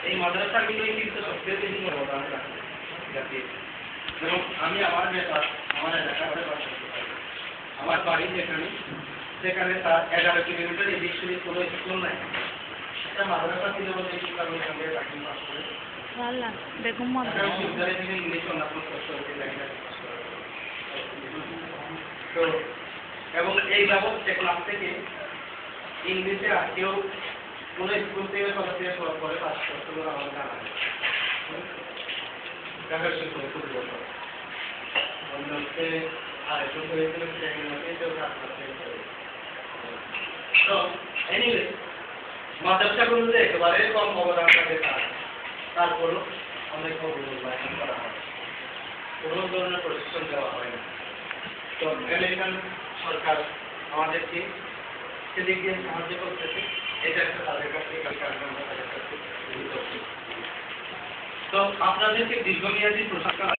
এই মাদ্রাসাগুলোই কিন্তু সবচেয়ে বেশি অবদান রাখে জাতির। যেমন আমি আমার ব্যাপার আমার এলাকাতে বাস করতে পারি, আমার বাড়ি যেখানে সেখানে তার 11 কিলোমিটার এদিক সেদিক কোনো স্কুল নাই, একটা মাদ্রাসা ছিল বলে কিন্তু আমি এখান থেকে চাকরি পাস করে বেগম বিদ্যালয় থেকে ইংলিশ অন্যান্য কষ্ট হতে লাগে। তো এবং এই ব্যবস্থা ক্লাস থেকে ইংলিশে আজকেও কোনো স্কুল থেকে সরাসরি সব করে পাস করতে বলে আমার জানা নেই। ঢাকার শিক্ষক খুব বছর অন্যকে আরেকটু হয়েছিল সেখানে কেউ কাজ করতে। তো এনিওয়ে মাদ্রাসাগুলোতে একেবারে কম অবদান থাকে তারপরও অনেক অবদান করা হয়, কোনো ধরনের প্রশিক্ষণ দেওয়া হয় না। তো আমেরিকান সরকার আমাদেরকে সেদিক দিয়ে সাহায্য করতেছে, এটা একটা তাদের কাছে তো আপনাদেরকে দীর্ঘমেয়াদী প্রশিক্ষণ